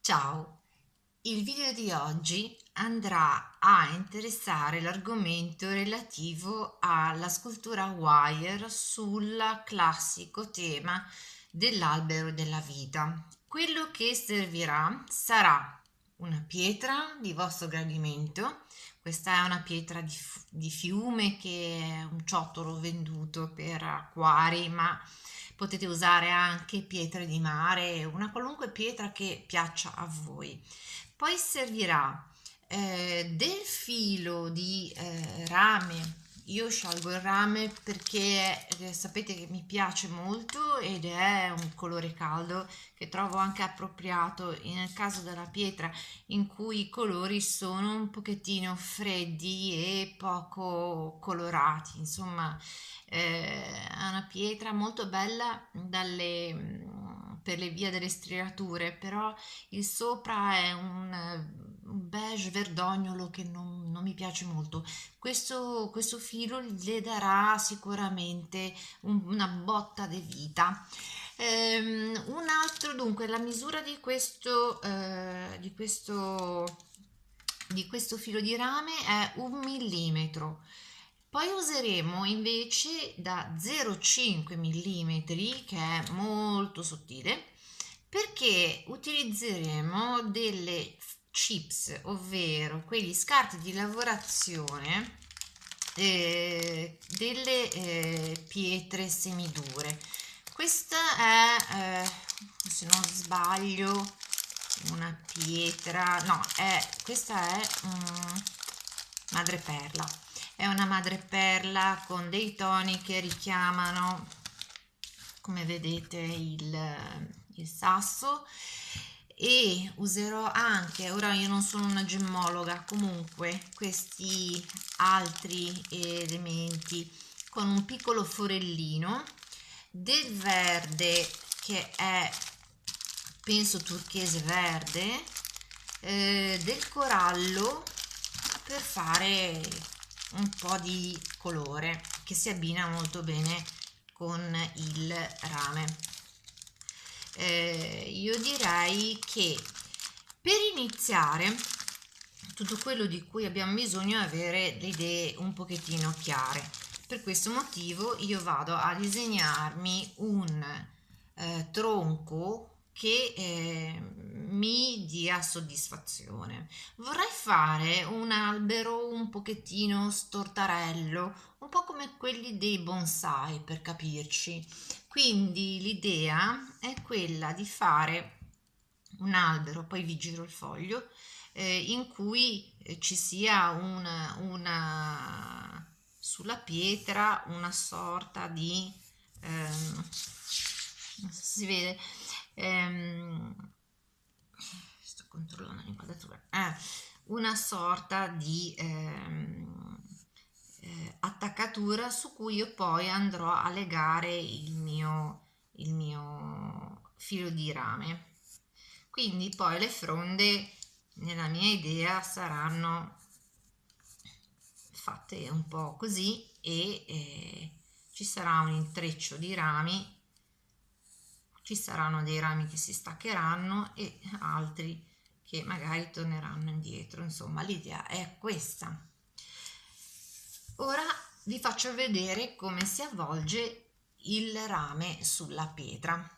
Ciao, il video di oggi andrà a interessare l'argomento relativo alla scultura wire sul classico tema dell'albero della vita. Quello che servirà sarà una pietra di vostro gradimento. Questa è una pietra di fiume che è un ciottolo venduto per acquari, ma potete usare anche pietre di mare, una qualunque pietra che piaccia a voi. Poi servirà del filo di rame. Io scelgo il rame perché sapete che mi piace molto ed è un colore caldo che trovo anche appropriato nel caso della pietra in cui i colori sono un pochettino freddi e poco colorati. Insomma, è una pietra molto bella per le vie delle striature, però il sopra è un beige verdognolo che non mi piace molto. Questo filo le darà sicuramente una botta di vita. Un altro, dunque, la misura di questo filo di rame è 1 millimetro. Poi useremo invece da 0,5 mm, che è molto sottile, perché utilizzeremo delle chips, ovvero quegli scarti di lavorazione delle pietre semidure. Questa è, se non sbaglio, una pietra, no, questa è madreperla. È una madreperla con dei toni che richiamano, come vedete, il sasso. E userò anche, ora io non sono una gemmologa, comunque questi altri elementi con un piccolo forellino del verde, che è penso turchese verde, del corallo, per fare un po' di colore che si abbina molto bene con il rame. Io direi che per iniziare tutto quello di cui abbiamo bisogno è avere le idee un pochettino chiare. Per questo motivo io vado a disegnarmi un tronco che mi dia soddisfazione. Vorrei fare un albero un pochettino stortarello, un po' come quelli dei bonsai, per capirci. Quindi l'idea è quella di fare un albero, poi vi giro il foglio, in cui ci sia sulla pietra una sorta di, non so se si vede, sto controllando l'inquadratura, una sorta di attaccatura su cui io poi andrò a legare il mio filo di rame. Quindi poi le fronde, nella mia idea, saranno fatte un po' così e ci sarà un intreccio di rami, ci saranno dei rami che si staccheranno e altri che magari torneranno indietro. Insomma, l'idea è questa. Ora vi faccio vedere come si avvolge il rame sulla pietra.